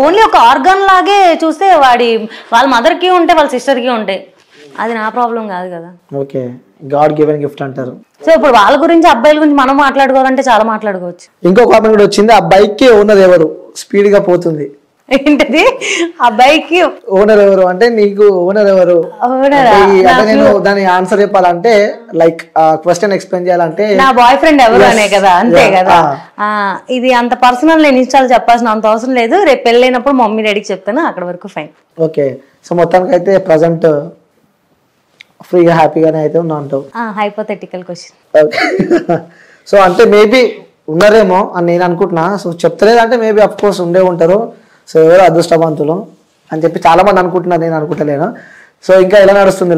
Only ఒక organ లాగే చూస్తే వాళ్ళ మదర్కి ఉంటే వాళ్ళ సిస్టర్కి ఉంటాయి. అది నా ప్రాబ్లం కాదు కదా. ఓకే, గాడ్ గివెన్ గిఫ్ట్ అంటారు. సో ఇప్పుడు వాళ్ళ గురించి అబ్బాయిల గురించి మనం మాట్లాడుకోవాలంటే చాలా మాట్లాడుకోవచ్చు. ఇంకో కామెంట్ కూడా వచ్చింది, ఆ బైక్ కి ఓనర్ ఎవరు, స్పీడ్ గా పోతుంది. ఏంటది ఆ బైక్ కి ఓనర్ ఎవరు అంటే నీకు ఓనర్ ఎవరు అంటే నేను దాని ఆన్సర్ చెప్పాలంటే లైక్ క్వశ్చన్ ఎక్స్ప్లెయిన్ చేయాలంటే నా బాయ్ ఫ్రెండ్ ఎవరు అనే కదా, అంతే కదా. ఇది అంత పర్సనల్ నేను ఇన్స్టాల్ చెప్పాల్సిన అంత అవసరం లేదు. రేపు పెళ్ళైనప్పుడు మమ్మీ డాడీకి చెప్తాను, అక్కడ వరకు ఫైన్. ఓకే, సో మొత్తానికి అయితే ప్రజెంట్ ఫ్రీగా హ్యాపీగానే అయితే ఉన్నా అంటావు. Hypothetical question. సో అంటే మేబీ ఉన్నారేమో అని నేను అనుకుంటున్నా. సో చెప్తలేదంటే మేబీ అఫ్ కోర్స్ ఉండే ఉంటారు. సో ఎవరు అదృష్టవంతులు అని చెప్పి చాలా మంది అనుకుంటున్నారు, నేను అనుకుంటలేను. సో ఇంకా ఎలా నడుస్తుంది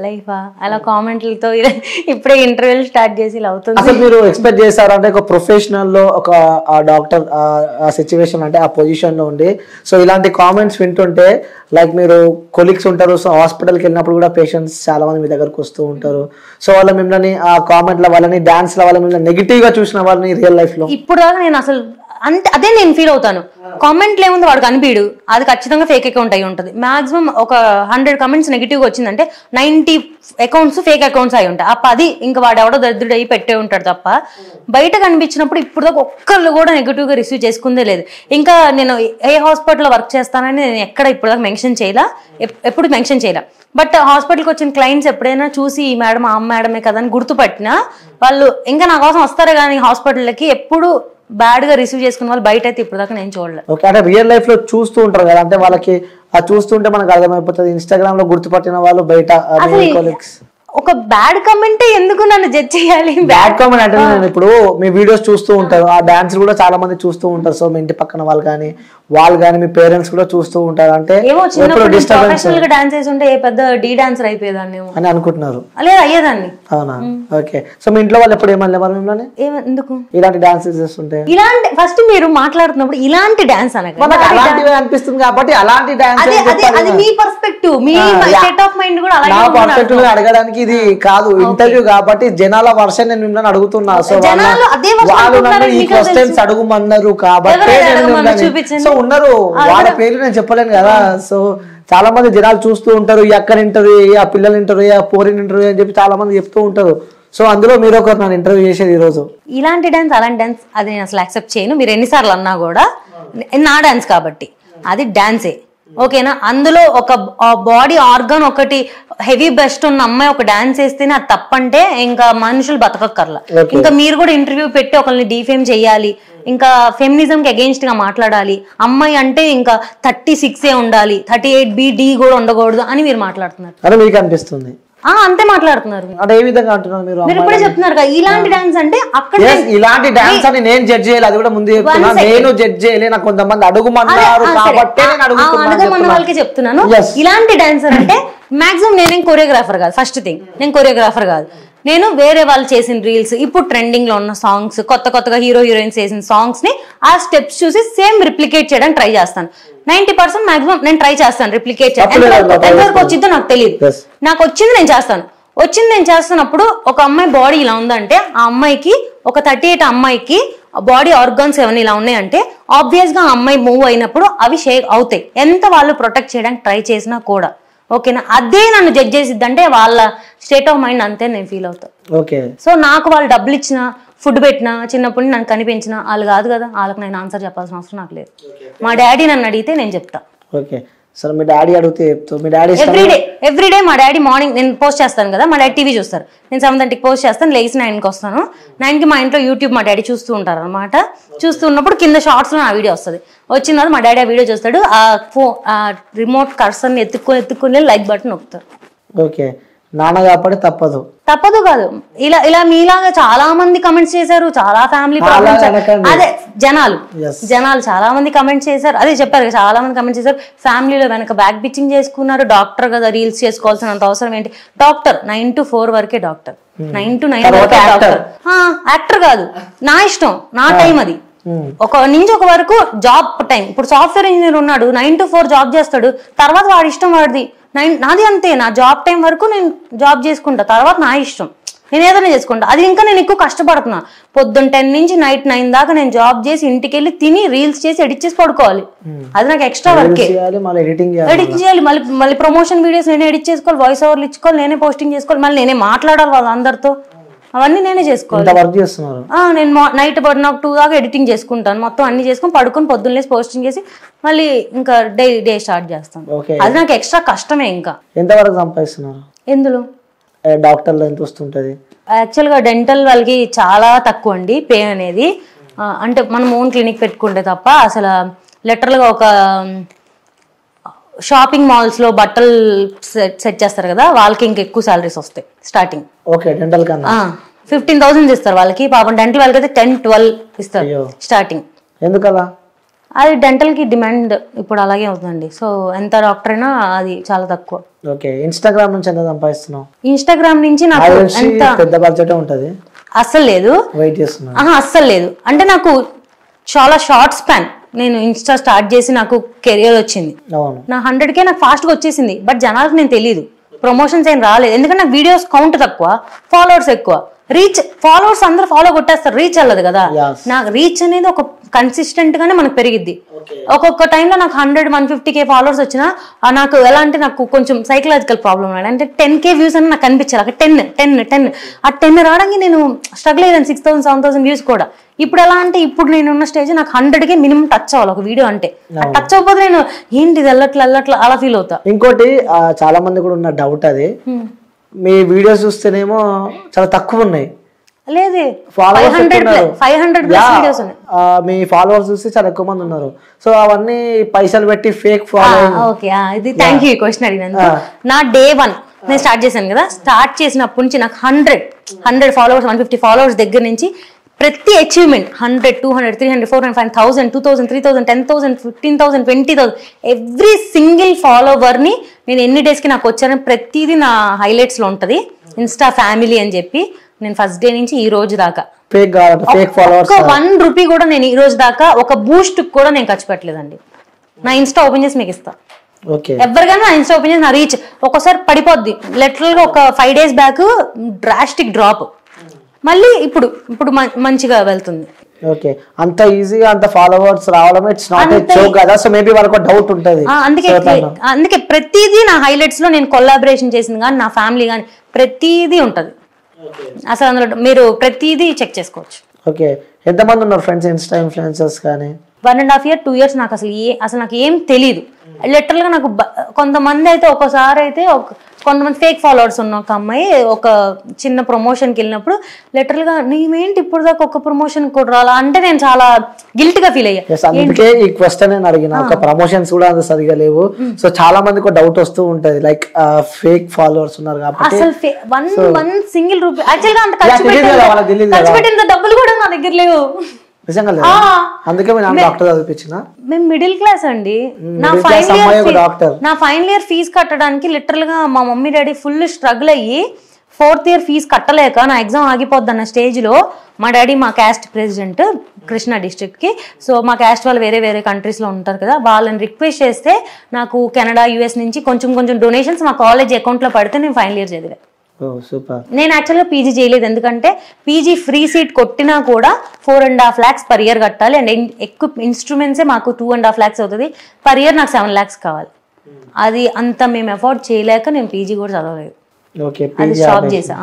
లైఫా అలా కామెంట్లతో ఇప్పుడే ఇంటర్వ్యూలు స్టార్ట్ చేసి ఇలా అవుతుంది. అసలు మీరు ఎక్స్పెక్ట్ చేశారు అంటే ఒక ప్రొఫెషనల్ లో ఒక డాక్టర్ ఆ సిచ్యువేషన్ అంటే ఆ పొజిషన్ లో ఉండి సో ఇలాంటి కామెంట్స్ వింటుంటే లైక్ మీరు కొలీగ్స్ ఉంటారు, సో హాస్పిటల్కి వెళ్ళినప్పుడు కూడా పేషెంట్స్ చాలా మంది మీ దగ్గరకు వస్తూ ఉంటారు. సో వాళ్ళ మిమ్మల్ని ఆ కామెంట్ల వాళ్ళని డాన్స్ల వాళ్ళ మిమ్మల్ని నెగిటివ్ గా చూసిన వాళ్ళని రియల్ లైఫ్ లో ఇప్పుడు దాకా నేను అసలు అంటే అదే నేను ఫీల్ అవుతాను. కామెంట్లు ఏముంది వాడు కనిపించడు, అది ఖచ్చితంగా ఫేక్ అకౌంట్ అయి ఉంటుంది. మాక్సిమం ఒక 100 కమెంట్స్ నెగిటివ్ గా వచ్చిందంటే 90 అకౌంట్స్ ఫేక్ అకౌంట్స్ అయి ఉంటాయి. ఆ 10 ఇంకా వాడు ఎవడో దరిద్రుడు అయ్యి పెట్టే ఉంటాడు తప్ప బయట కనిపించినప్పుడు ఇప్పుడు దాకా ఒక్కళ్ళు కూడా నెగిటివ్ గా రిసీవ్ చేసుకుందే లేదు. ఇంకా నేను ఏ హాస్పిటల్లో వర్క్ చేస్తానని నేను ఎక్కడ ఇప్పుడు దాకా మెన్షన్ చేయలా, ఎప్పుడు మెన్షన్ చేయలే. బట్ హాస్పిటల్కి వచ్చిన క్లయింట్స్ ఎప్పుడైనా చూసి ఈ మేడం ఆ మేడమే కదా అని గుర్తుపట్టినా వాళ్ళు ఇంకా నా కోసం వస్తారు కానీ హాస్పిటల్కి ఎప్పుడు బ్యాడ్ గా రిసీవ్ చేసుకున్న వాళ్ళు బయట అయితే ఇప్పుడు దాకా నేను చూడలేదు. ఓకే, అంటే రియల్ లైఫ్ లో చూస్తూ ఉంటారు కదా, అంటే వాళ్ళకి అది చూస్తుంటే మనకు అర్థమైపోతుంది. ఇన్స్టాగ్రామ్ లో గుర్తుపట్టిన వాళ్ళు బయట ఒక బ్యాడ్ కమెంట్ ఎందుకు నన్ను జడ్జ్ చేయాలి? బ్యాడ్ కామెంట్ అంటే నేను ఇప్పుడు మీ వీడియోస్ చూస్తూ ఉంటారు, ఆ డాన్స్ కూడా చాలా మంది చూస్తూ ఉంటారు. సో మీ ఇంటి పక్కన వాళ్ళు కానీ మీ పేరెంట్స్ కూడా చూస్తూ ఉంటారు. అంటే ప్రొఫెషనల్ గా డాన్స్ చేసి ఉంటే పెద్ద డీ డాన్సర్ అయిపోయేదాన్ని అని అనుకుంటున్నారు. లేదు అయ్యేదాన్ని. అవునా? ఓకే, సో మీ ఇంట్లో వాళ్ళు ఎప్పుడు ఏమన్నా మరి మిమ్మల్ని ఎందుకు ఇలాంటి డాన్సెస్ చేస్తుంటే ఇలాంటి ఫస్ట్ మీరు మాట్లాడుతున్నప్పుడు ఇలాంటి డాన్స్ అలాంటివి అనిపిస్తుంది కాబట్టి అలాంటి డాన్స్ అది మీ పర్స్పెక్టివ్, మీ స్టేట్ ఆఫ్ మైండ్ కూడా నా పర్స్పెక్టివ్ అడగడానికి ఇది కాదు ఇంటర్వ్యూ కాబట్టి జనాల వర్షన్ నేను మిమ్మల్ని అడుగుతున్నా. సో వాళ్ళు నన్ను ఈ క్వశ్చన్స్ అడుగుమన్నారు కాబట్టి సో ఉన్నారు, వాళ్ళ పేర్లు నేను చెప్పలేను కదా. సో చాలా మంది జనాలు చూస్తూ ఉంటారు, ఈ అక్కని ఇంటర్వ్యూ, ఆ పిల్లలు ఇంటర్వ్యూ, ఆ పోరిన్ ఇంటర్వ్యూ అని చెప్పి చాలా మంది చెప్తూ ఉంటారు. సో అందులో మీరు ఒకరు నన్ను ఇంటర్వ్యూ చేసేది ఈ రోజు. ఇలాంటి డాన్స్ అలాంటి డాన్స్ అది నేను అసలు యాక్సెప్ట్ చేయను. మీరు ఎన్నిసార్లు అన్నా కూడా నా డాన్స్ కాబట్టి అది డాన్సే, ఓకేనా. అందులో ఒక బాడీ ఆర్గన్ ఒకటి హెవీ బెస్ట్ ఉన్న అమ్మాయి ఒక డాన్స్ వేస్తేనే అది తప్పంటే ఇంకా మనుషులు బతకక్కర్లా. ఇంకా మీరు కూడా ఇంటర్వ్యూ పెట్టి ఒకరిని డిఫేమ్ చేయాలి, ఇంకా ఫెమినిజం కి అగెయిన్స్ట్ గా మాట్లాడాలి, అమ్మాయి అంటే ఇంకా 36 ఉండాలి, 38B కూడా ఉండకూడదు అని మీరు మాట్లాడుతున్నారు. అదే మీకు అనిపిస్తుంది? అంతే మాట్లాడుతున్నారు. అంటే ఏ విధంగా అంటున్నారు మీరు ఇప్పుడే చెప్తున్నారు కదా ఇలాంటి డాన్స్ అంటే అక్కడ ఇలాంటి డాన్స్ అని నేను జడ్జ్ చేయాలి, అది కూడా ముందు చెప్తున్నా. నేను జడ్జ్ చేయలే, నాకు కొంతమంది అడుగుమన్నారు కాబట్టి అడగమన్న వాళ్ళకి చెప్తున్నాను. ఇలాంటి డాన్సర్ అంటే మాక్సిమం నేనేం కొరియోగ్రాఫర్ కాదు. ఫస్ట్ థింగ్ నేను కొరియోగ్రాఫర్ కాదు, నేను వేరే వాళ్ళు చేసిన రీల్స్, ఇప్పుడు ట్రెండింగ్ లో ఉన్న సాంగ్స్, కొత్తగా హీరోయిన్స్ చేసిన సాంగ్స్ ని ఆ స్టెప్స్ చూసి సేమ్ రిప్లికేట్ చేయడానికి ట్రై చేస్తాను. 90% మాక్సిమం నేను ట్రై చేస్తాను రిప్లికేట్ చేయడానికి. ఎంతవరకు వచ్చిందో నాకు తెలియదు, నాకు వచ్చింది నేను చేస్తాను. వచ్చింది నేను చేస్తున్నప్పుడు ఒక అమ్మాయి బాడీ ఇలా ఉందంటే ఆ అమ్మాయికి ఒక 38 అమ్మాయికి బాడీ ఆర్గాన్స్ ఏమైనా ఇలా ఉన్నాయంటే ఆబ్వియస్ గా ఆ అమ్మాయి మూవ్ అయినప్పుడు అవి షేక్ అవుతాయి, ఎంత వాళ్ళు ప్రొటెక్ట్ చేయడానికి ట్రై చేసినా కూడా, ఓకేనా. అదే నన్ను జడ్జ్ చేసిద్దంటే వాళ్ళ స్టేట్ ఆఫ్ మైండ్ అంతే నేను ఫీల్ అవుతాను. సో నాకు వాళ్ళు డబ్బులు ఇచ్చినా ఫుడ్ పెట్టినా చిన్నప్పుడు నన్ను కనిపించిన వాళ్ళు కాదు కదా, వాళ్ళకి నేను ఆన్సర్ చెప్పాల్సిన అవసరం నాకు లేదు. మా డాడీ నన్ను అడిగితే నేను చెప్తా. ఓకే, సరే మీ డాడీ అడిగితే చెప్తావు? మీ డాడీ ఎవ్రీడే మా డాడీ మార్నింగ్ నేను పోస్ట్ చేస్తాను కదా, మా డాడీ టీవీ చూస్తారు, నేను 7:30కి పోస్ట్ చేస్తాను, లేచి 9కి వస్తాను. 9కి మా ఇంట్లో యూట్యూబ్ మా డాడీ చూస్తూ ఉంటారు అనమాట. చూస్తున్నప్పుడు కింద షార్ట్స్లో నా వీడియో వస్తుంది. వచ్చిన తర్వాత మా డాడీ ఆ వీడియో చూస్తాడు, ఆ రిమోట్ కర్సర్ని ఎత్తుకొని లైక్ బటన్ నొక్కుతారు. ఓకే, నాన్న కాబట్టి తప్పదు కాదు. ఇలా మీలాగా చాలా మంది కమెంట్స్ చేశారు, చాలా ఫ్యామిలీ ప్రాబ్లమ్స్. అదే జనాలు చాలా మంది కమెంట్స్ చేశారు, అదే చెప్పారు చాలా మంది కమెంట్స్ చేశారు. ఫ్యామిలీలో వెనక బ్యాక్ బిచ్చింగ్ చేసుకున్నారు. డాక్టర్ కదా, రీల్స్ చేసుకోవాల్సినంత అవసరం ఏంటి? డాక్టర్ 9 to 4 వరకే డాక్టర్, 9 to 9 వరకే డాక్టర్. యాక్టర్ కాదు, నా ఇష్టం, నా టైం అది. ఒక నుంచి ఒక వరకు జాబ్ టైం. ఇప్పుడు సాఫ్ట్వేర్ ఇంజనీర్ ఉన్నాడు, 9 to 4 జాబ్ చేస్తాడు, తర్వాత వాడి ఇష్టం వాడిది. నాది అంతే, నా జాబ్ టైం వరకు నేను జాబ్ చేసుకుంటా, తర్వాత నా ఇష్టం. నేను ఏదైనా చేసుకుంటా. అది ఇంకా నేను ఎక్కువ కష్టపడుతున్నా. పొద్దున్న 10 నుంచి నైట్ 9 దాకా నేను జాబ్ చేసి ఇంటికి వెళ్ళి తిని రీల్స్ చేసి ఎడిట్ చేసి పడుకోవాలి. అది నాకు ఎక్స్ట్రా వర్క్. ఎడిటింగ్ చేయాలి, మళ్ళీ ప్రమోషన్ వీడియోస్ నేనే ఎడిట్ చేసుకోవాలి, వాయిస్ ఓవర్లు ఇచ్చుకోవాలి, నేనే పోస్టింగ్ చేసుకోవాలి, మళ్ళీ నేనే మాట్లాడాలి వాళ్ళందరితో, అవన్నీ నేనే చేసుకోవాలి. నేను నైట్ నాకు 2 దాకా ఎడిటింగ్ చేసుకుంటాను, మొత్తం అన్ని చేసుకుని పడుకొని పొద్దున్న లేసి పోస్టింగ్ చేసి మళ్ళీ ఇంకా డే స్టార్ట్ చేస్తాను. అది నాకు ఎక్స్ట్రా కష్టమే. ఇంకా ఎంతవరకు సంపాదిస్తున్నారు ఎందులో? డాక్టర్లో ఎంత వస్తుంటది? యాక్చువల్గా డెంటల్ వాళ్ళకి చాలా తక్కువ అండి పే అనేది. అంటే మనం ఓన్ క్లినిక్ పెట్టుకుంటే తప్ప అసలు లిటరల్గా ఒక షాపింగ్ మాల్స్ లో బట్టలు సెట్ చేస్తారు కదా, వాళ్ళకి ఇంకా ఎక్కువ సాలరీస్ వస్తాయి స్టార్టింగ్. ఓకే, డెంటల్ కన్నా 15,000 ఇస్తారు వాళ్ళకి. పాపం డెంటల్ వాళ్ళకి అయితే 10-12 ఇస్తారు స్టార్టింగ్. ఎందుకలా? అది డెంటల్ కి డిమాండ్ ఇప్పుడు అలాగే అవుతుందండి. సో ఎంత డాక్టర్ అయినా అది చాలా తక్కువ. ఓకే, ఇన్స్టాగ్రామ్ నుంచి ఎంత సంపాదిస్తున్నావు? ఇన్స్టాగ్రామ్ నుంచి నాకు ఎంత పెద్ద బడ్జెట్ ఉంటది? అస్సలు లేదు, వెయిట్ చేస్తున్నా. అస్సలు లేదు. అంటే నాకు చాలా షార్ట్ స్పాన్. నేను ఇన్స్టా స్టార్ట్ చేసి నాకు కెరియర్ వచ్చింది, నా 100K నాకు ఫాస్ట్ గా వచ్చేసింది. బట్ జనాలకు నేను తెలియదు, ప్రమోషన్స్ ఏం రాలేదు. ఎందుకంటే నాకు వీడియోస్ కౌంట్ తక్కువ, ఫాలోవర్స్ ఎక్కువ. రీచ్ ఫాలోవర్స్ అందరూ ఫాలో కొట్టేస్తారు, రీచ్ వెళ్ళదు కదా. నాకు రీచ్ అనేది ఒక కన్సిస్టెంట్ గానే మనకు పెరిగిద్ది. ఒక్కొక్క టైంలో నాకు 100-150K ఫాలోవర్స్ వచ్చినా నాకు ఎలా అంటే నాకు కొంచెం సైకలాజికల్ ప్రాబ్లం ఉన్నాడు. అంటే 10K వ్యూస్ అని నాకు కనిపించాలి. అక్కడ 10 ఆ 10 రావడానికి నేను స్ట్రగుల్ అయ్యాను. 6,000-7,000 వ్యూస్ కూడా. ఇప్పుడు ఎలా అంటే ఇప్పుడు నేను ఉన్న స్టేజ్ నాకు 100K మినిమం టచ్ అవ్వాలి ఒక వీడియో. అంటే టచ్ అవ్వకపోతే నేను ఏంటి వెళ్ళట్లా అలా ఫీల్ అవుతా. ఇంకోటి చాలా మంది కూడా ఉన్న డౌట్, అది మీ వీడియోస్ చూస్తేనేమో చాలా తక్కువ ఉన్నాయి. లేదే, 500 వీడియోస్ ఉన్నాయి. మీ ఫాలోవర్స్ చూస్తే చాలా ఎక్కువ మంది ఉన్నారు. సో అవన్నీ పైసలు పెట్టి ఫేక్ ఫాలోయింగ్. ఓకే, ఇది థ్యాంక్ యూ క్వశ్చన్ అడిగినందుకు. నా డే 1 నేను స్టార్ట్ చేశాను కదా, స్టార్ట్ చేసినప్పటి నుంచి నాకు 100 ఫాలోవర్స్, 150 ఫాలోవర్స్ దగ్గర నుంచి ప్రతి అచీవ్మెంట్ 100, 200, 300, 400, 5,000, 2,000, 3,000, 10,000, 15,000, 20,000 ఎవ్రీ సింగిల్ ఫాలోవర్ ని నేను ఎన్ని డేస్ కి నాకు వచ్చానని ప్రతిదీ నా హైలైట్స్ లో ఉంటది. ఇన్స్టా ఫ్యామిలీ అని చెప్పి నేను ఫస్ట్ డే నుంచి ఈ రోజు దాకా ₹1 కూడా నేను ఈ రోజు దాకా ఒక బూస్ట్ కూడా నేను ఖర్చు పెట్టలేదండి. నా ఇన్స్టా ఓపెన్ చేసి మీకు ఇస్తా. ఎవరికైనా నా ఇన్స్టా ఓపెన్ చేసి నా రీచ్ ఒక్కోసారి పడిపోద్ది. లిటరల్ గా ఒక 5 days బ్యాక్ డ్రాస్టిక్ డ్రాప్, మళ్ళీ ఇప్పుడు మంచిగా వెళ్తుంది. ఓకే, అంత ఈజీగా అంత ఫాలోవర్స్ రావడం ఇట్స్ నాట్ ఏ జోక్ కదా. సో మేబీ వాళ్ళకి డౌట్ ఉంటది. అందుకే ప్రతిదీ నా హైలైట్స్ లో నేను కొలాబరేషన్ చేసింది కానీ నా ఫ్యామిలీ కానీ ప్రతిదీ ఉంటది. అసలు అందులో మీరు ప్రతిదీ చెక్ చేసుకోవచ్చు. ఓకే, ఎంత మంది ఉన్నారు ఫ్రెండ్స్ ఇన్స్టా ఇన్ఫ్లుయెన్సర్స్ కానీ? 1.5 year 2 years నాకు అసలు నాకు ఏం తెలియదు. లిటరల్ గా నాకు కొంతమంది అయితే ఒకసారి అయితే కొంతమంది ఫేక్ ఫాలోవర్స్ ఉన్న ఒక అమ్మాయి ఒక చిన్న ప్రమోషన్ కి వెళ్ళినప్పుడు లిటరల్ గా నీవేంటి ఇప్పుడు దాకా ఒక ప్రమోషన్ కూడా రాలా అంటే నేను చాలా గిల్ట్ గా ఫీల్ అయ్యా. అందుకే ఈ క్వశ్చన్ నేను అడిగిన. ఒక ప్రమోషన్స్ కూడా అంత సరిగా లేవు. సో చాలా మందికి డౌట్ వస్తూ ఉంటది, లైక్ ఫేక్ ఫాలోవర్స్ ఉన్నారు కాబట్టి. అసలు వన్ సింగిల్ రూపీ యాక్చువల్ గా అంత ఖర్చు పెట్టిన డబ్బులు కూడా నా దగ్గర లేవు. అందుకే డాక్టర్ చదివించిన. మేము మిడిల్ క్లాస్ అండి. నా ఫైనల్ ఇయర్ ఫీజు కట్టడానికి లిటరల్ గా మా మమ్మీ డాడీ ఫుల్ స్ట్రగుల్ అయ్యి 4th year ఫీజు కట్టలేక నా ఎగ్జామ్ ఆగిపోద్ది అన్న స్టేజ్ లో మా డాడీ మా క్యాస్ట్ ప్రెసిడెంట్ కృష్ణా డిస్ట్రిక్ట్ కి. సో మా క్యాస్ట్ వాళ్ళు వేరే కంట్రీస్ లో ఉంటారు కదా, వాళ్ళని రిక్వెస్ట్ చేస్తే నాకు కెనడా US నుంచి కొంచెం డొనేషన్స్ మా కాలేజ్ అకౌంట్ లో పడితే నేను ఫైనల్ ఇయర్ చదివా. నేను యాక్చువల్గా పీజీ చేయలేదు, ఎందుకంటే పీజీ ఫ్రీ సీట్ కొట్టినా కూడా 4.5 lakhs per year కట్టాలి. అండ్ ఎక్కువ ఇన్స్ట్రుమెంట్సే మాకు 2.5 lakhs అవుతుంది per year. నాకు 7 lakhs కావాలి. అది అంత మేము అఫోర్డ్ చేయలేక నేను పీజీ కూడా చదవలేదు, అది స్టాప్ చేసా.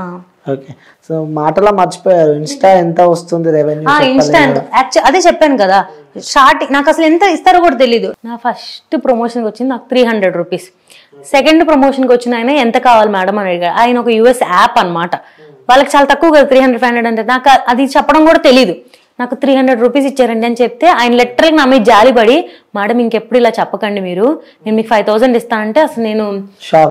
సో మాటలా మర్చిపోయారు, ఇన్స్టా ఎంత వస్తుంది రెవెన్యూ? ఇన్స్టా అదే చెప్పాను కదా, స్టార్టింగ్ నాకు అసలు ఎంత ఇస్తారో కూడా తెలీదు. నా ఫస్ట్ ప్రమోషన్కి వచ్చింది నాకు 300 rupees. సెకండ్ ప్రమోషన్కి వచ్చిన ఆయన ఎంత కావాలి మేడం అని అడిగాడు. ఆయన ఒక US యాప్ అనమాట, వాళ్ళకి చాలా తక్కువ కదా 300-500 అంటే. నాకు అది చెప్పడం కూడా తెలీదు. నాకు 300 rupees ఇచ్చారండి అని చెప్తే ఆయన లిటరల్గా నా మీద జాలిపడి, మేడం ఇంకెప్పుడు ఇలా చెప్పకండి మీరు, నేను మీకు 5,000 ఇస్తానంటే అసలు నేను